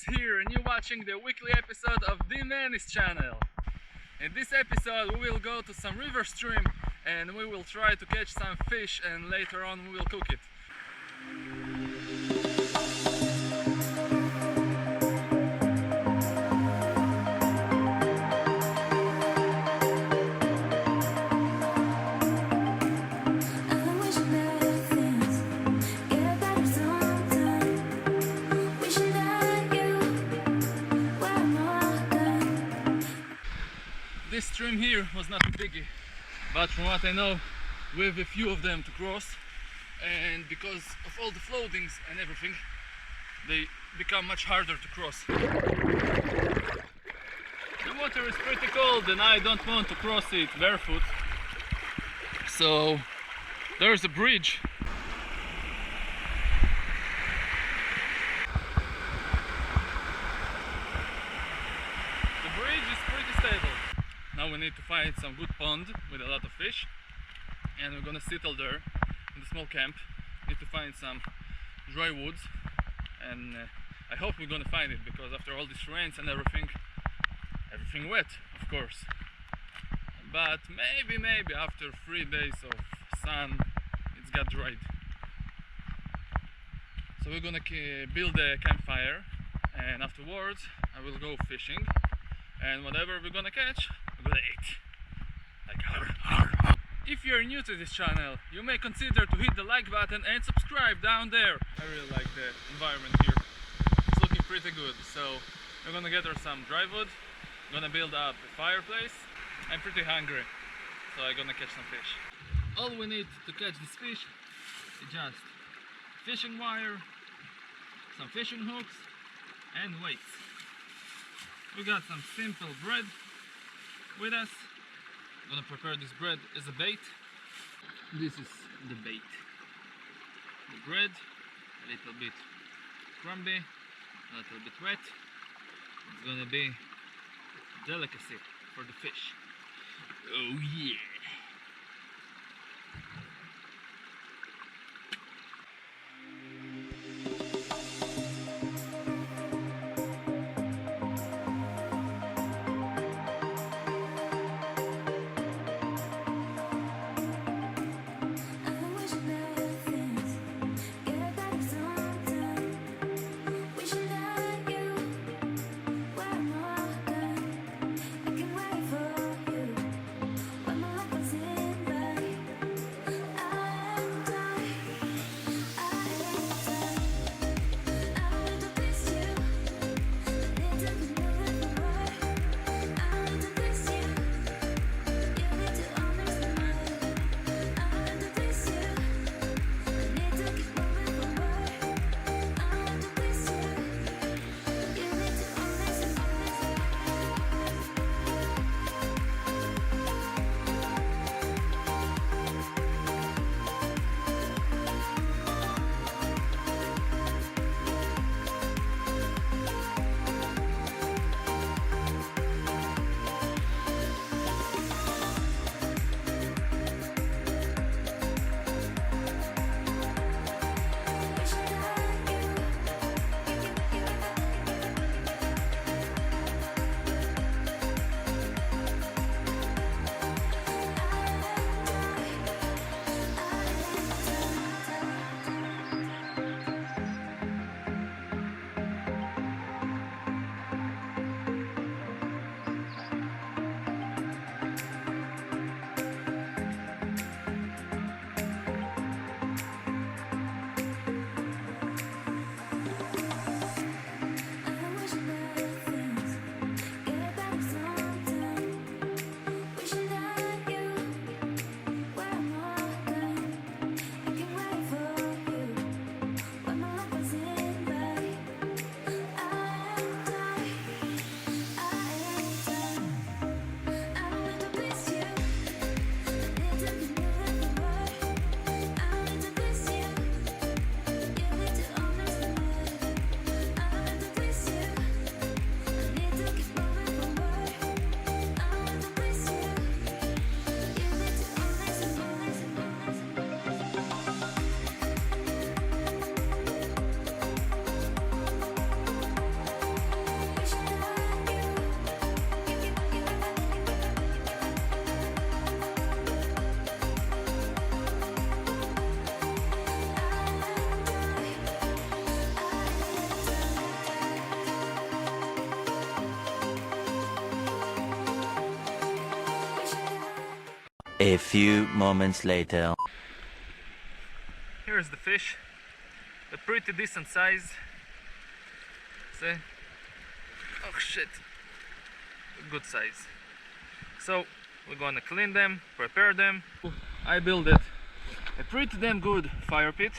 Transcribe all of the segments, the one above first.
Manis here, and you're watching the weekly episode of the Manis channel. In this episode we will go to some river stream and we will try to catch some fish, and later on we will cook it. This stream here was not a biggie, but from what I know we have a few of them to cross, and because of all the floatings and everything they become much harder to cross. The water is pretty cold and I don't want to cross it barefoot, so there's a bridge. The bridge is pretty stable. Now we need to find some good pond with a lot of fish, and we're gonna settle there in the small camp. Need to find some dry woods, and I hope we're gonna find it, because after all these rains and everything wet, of course. But maybe after 3 days of sun it's got dried. So we're gonna build a campfire, and afterwards I will go fishing, and whatever we're gonna catch we're gonna eat. Like har. If you're new to this channel, you may consider to hit the like button and subscribe down there. I really like the environment here. It's looking pretty good. So we're gonna gather some dry wood, gonna build up a fireplace. I'm pretty hungry, so I'm gonna catch some fish. All we need to catch this fish is just fishing wire, some fishing hooks and weights. We got some simple bread with us. I'm gonna prepare this bread as a bait. This is the bait. The bread, a little bit crumbly, a little bit wet. It's gonna be a delicacy for the fish. Oh yeah! A few moments later. Here's the fish, a pretty decent size. See? Oh shit, good size. So we're gonna clean them, prepare them. I built a pretty damn good fire pit.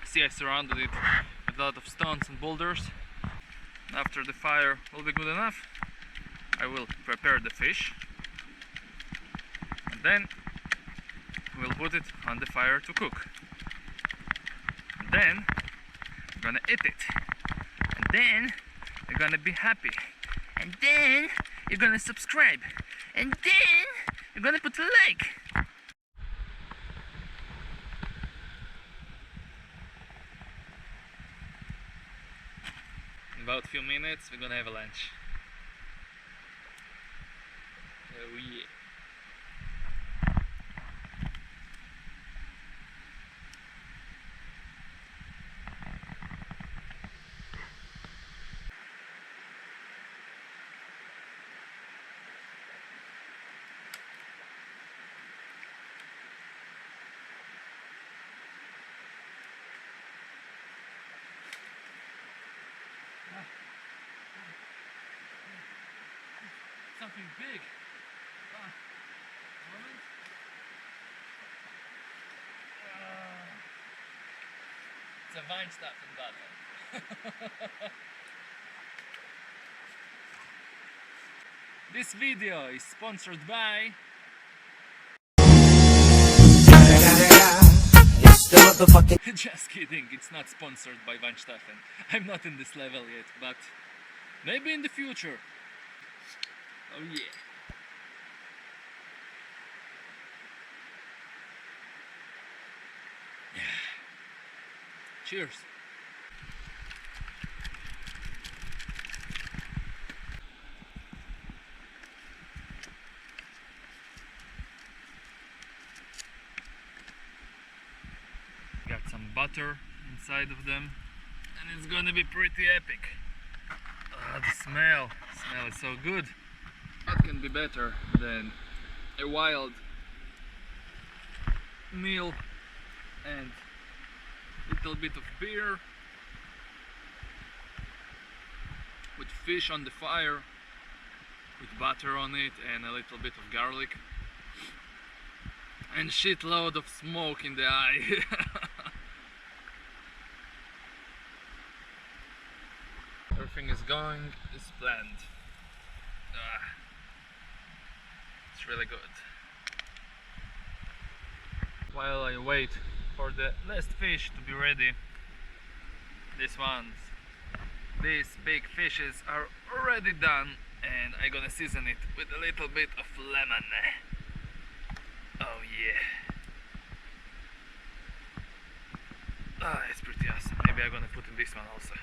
See, I surrounded it with a lot of stones and boulders. After the fire will be good enough, I will prepare the fish and then we'll put it on the fire to cook. And then we're gonna eat it. And then you're gonna be happy. And then you're gonna subscribe. And then you're gonna put a like. In about a few minutes we're gonna have a lunch. Oh yeah. Something big. Moment. It's a Weinstaffen button. This video is sponsored by just kidding, it's not sponsored by Weinstaffen. I'm not in this level yet, but maybe in the future. Oh yeah. Cheers. Got some butter inside of them and it's gonna be pretty epic. The smell is so good. What can be better than a wild meal and little bit of beer with fish on the fire with butter on it and a little bit of garlic and shitload of smoke in the eye. Everything is going as planned. It's really good. While I wait for the last fish to be ready, these big fishes are already done and I'm gonna season it with a little bit of lemon. Oh yeah. It's pretty awesome. Maybe I'm gonna put in this one also.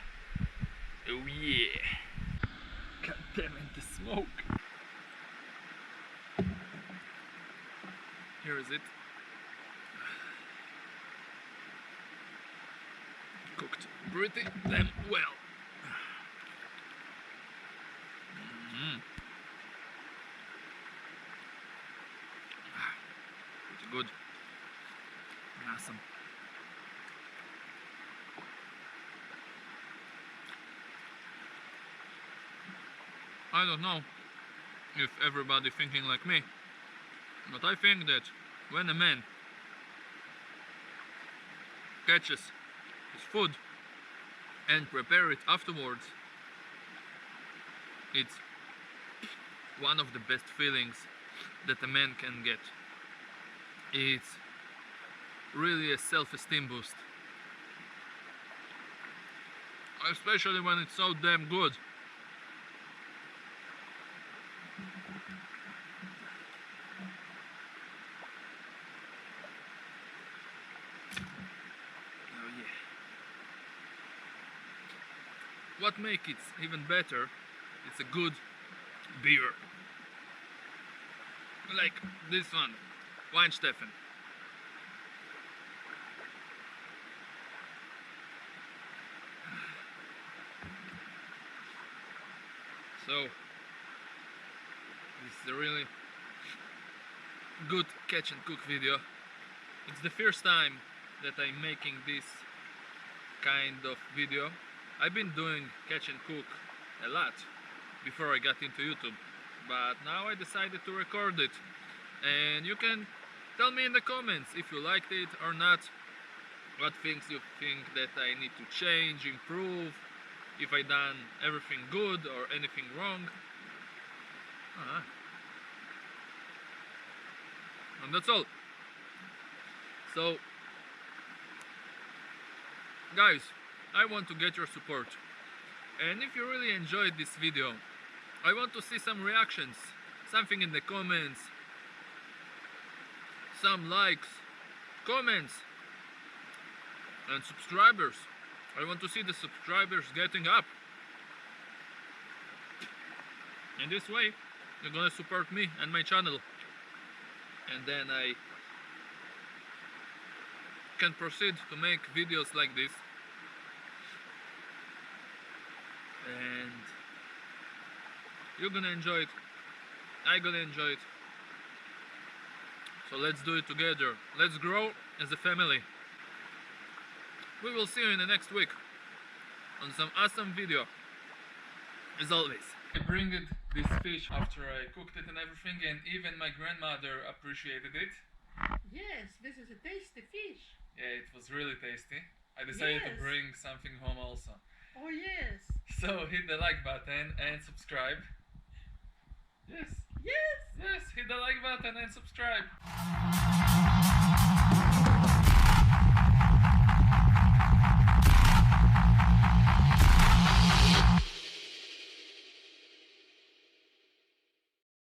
Oh yeah. God damn it, the smoke. Here is it. Cooked pretty damn well. Pretty good. Awesome. I don't know if everybody thinking like me, but I think that when a man catches his food and prepare it afterwards, it's one of the best feelings that a man can get. It's really a self-esteem boost, especially when it's so damn good. What makes it even better, it's a good beer. Like this one, Weinstaffen. So, this is a really good catch and cook video. It's the first time that I'm making this kind of video. I've been doing catch and cook a lot before I got into YouTube, but now I decided to record it, and you can tell me in the comments if you liked it or not, what things you think that I need to change, improve, if I done everything good or anything wrong. And that's all. So guys, I want to get your support, and if you really enjoyed this video, I want to see some reactions, something in the comments, some likes, comments, and subscribers. I want to see the subscribers getting up. In this way, you're gonna support me and my channel, and then I can proceed to make videos like this, and you're gonna enjoy it, I'm gonna enjoy it. So let's do it together. Let's grow as a family. We will see you in the next week on some awesome video, as always. I bring it this fish after I cooked it and everything, and even my grandmother appreciated it. Yes, this is a tasty fish. Yeah, it was really tasty. I decided to Yes. bring something home also. Oh yes. So hit the like button and subscribe. Yes, Yes. yes, hit the like button and subscribe.